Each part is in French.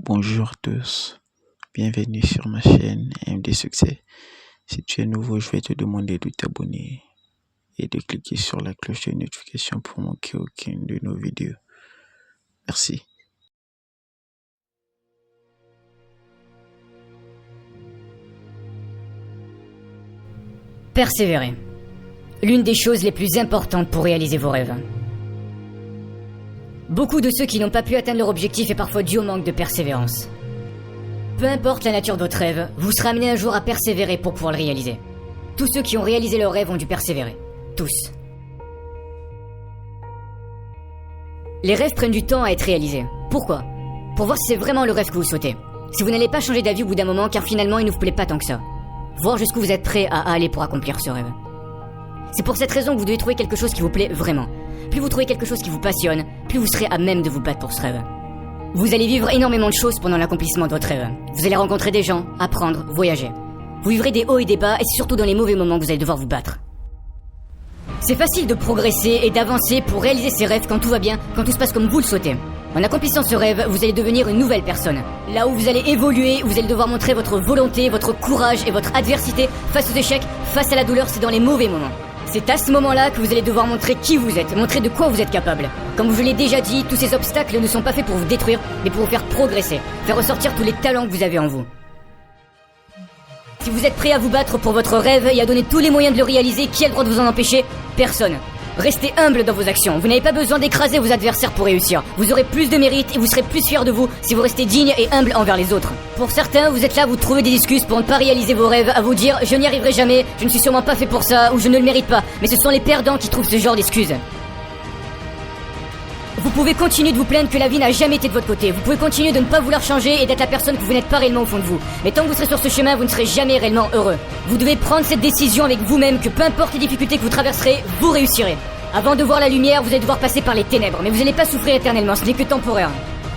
Bonjour à tous, bienvenue sur ma chaîne MD Succès. Si tu es nouveau, je vais te demander de t'abonner et de cliquer sur la cloche de notification pour manquer aucune de nos vidéos. Merci. Persévérer. L'une des choses les plus importantes pour réaliser vos rêves. Beaucoup de ceux qui n'ont pas pu atteindre leur objectif est parfois dû au manque de persévérance. Peu importe la nature de votre rêve, vous serez amené un jour à persévérer pour pouvoir le réaliser. Tous ceux qui ont réalisé leur rêve ont dû persévérer. Tous. Les rêves prennent du temps à être réalisés. Pourquoi ? Pour voir si c'est vraiment le rêve que vous souhaitez. Si vous n'allez pas changer d'avis au bout d'un moment car finalement il ne vous plaît pas tant que ça. Voir jusqu'où vous êtes prêt à aller pour accomplir ce rêve. C'est pour cette raison que vous devez trouver quelque chose qui vous plaît vraiment. Plus vous trouvez quelque chose qui vous passionne, plus vous serez à même de vous battre pour ce rêve. Vous allez vivre énormément de choses pendant l'accomplissement de votre rêve. Vous allez rencontrer des gens, apprendre, voyager. Vous vivrez des hauts et des bas et c'est surtout dans les mauvais moments que vous allez devoir vous battre. C'est facile de progresser et d'avancer pour réaliser ses rêves quand tout va bien, quand tout se passe comme vous le souhaitez. En accomplissant ce rêve, vous allez devenir une nouvelle personne. Là où vous allez évoluer, vous allez devoir montrer votre volonté, votre courage et votre adversité face aux échecs, face à la douleur, c'est dans les mauvais moments. C'est à ce moment-là que vous allez devoir montrer qui vous êtes, montrer de quoi vous êtes capable. Comme je l'ai déjà dit, tous ces obstacles ne sont pas faits pour vous détruire, mais pour vous faire progresser, faire ressortir tous les talents que vous avez en vous. Si vous êtes prêt à vous battre pour votre rêve et à donner tous les moyens de le réaliser, qui a le droit de vous en empêcher ? Personne. Restez humble dans vos actions, vous n'avez pas besoin d'écraser vos adversaires pour réussir. Vous aurez plus de mérite et vous serez plus fiers de vous si vous restez digne et humble envers les autres. Pour certains, vous êtes là à vous trouver des excuses pour ne pas réaliser vos rêves, à vous dire « je n'y arriverai jamais, je ne suis sûrement pas fait pour ça » ou « je ne le mérite pas ». Mais ce sont les perdants qui trouvent ce genre d'excuses. Vous pouvez continuer de vous plaindre que la vie n'a jamais été de votre côté. Vous pouvez continuer de ne pas vouloir changer et d'être la personne que vous n'êtes pas réellement au fond de vous. Mais tant que vous serez sur ce chemin, vous ne serez jamais réellement heureux. Vous devez prendre cette décision avec vous-même que peu importe les difficultés que vous traverserez, vous réussirez. Avant de voir la lumière, vous allez devoir passer par les ténèbres, mais vous n'allez pas souffrir éternellement, ce n'est que temporaire.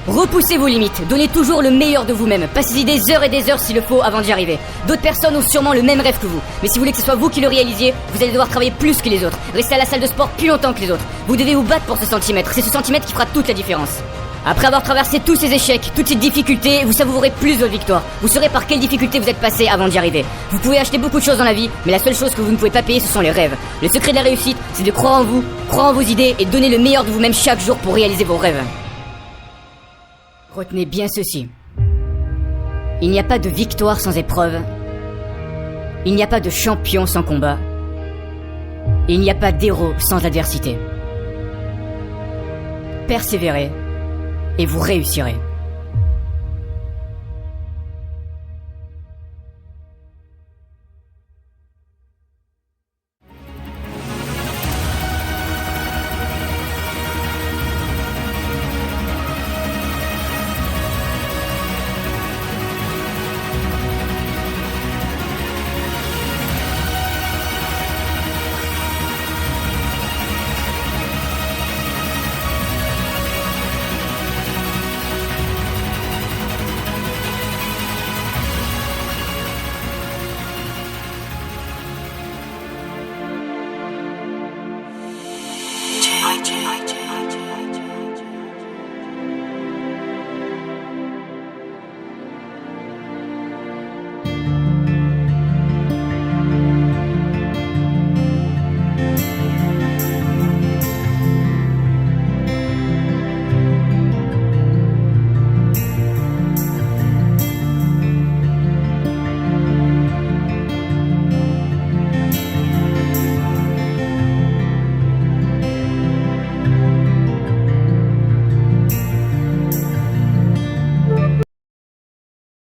Repoussez vos limites, donnez toujours le meilleur de vous-même, passez-y des heures et des heures s'il le faut avant d'y arriver. D'autres personnes ont sûrement le même rêve que vous, mais si vous voulez que ce soit vous qui le réalisiez, vous allez devoir travailler plus que les autres, rester à la salle de sport plus longtemps que les autres. Vous devez vous battre pour ce centimètre, c'est ce centimètre qui fera toute la différence. Après avoir traversé tous ces échecs, toutes ces difficultés, vous savourez plus votre victoire. Vous saurez par quelles difficultés vous êtes passé avant d'y arriver. Vous pouvez acheter beaucoup de choses dans la vie, mais la seule chose que vous ne pouvez pas payer, ce sont les rêves. Le secret de la réussite, c'est de croire en vous, croire en vos idées et donner le meilleur de vous-même chaque jour pour réaliser vos rêves. Retenez bien ceci. Il n'y a pas de victoire sans épreuve. Il n'y a pas de champion sans combat. Et il n'y a pas d'héros sans adversité. Persévérez et vous réussirez.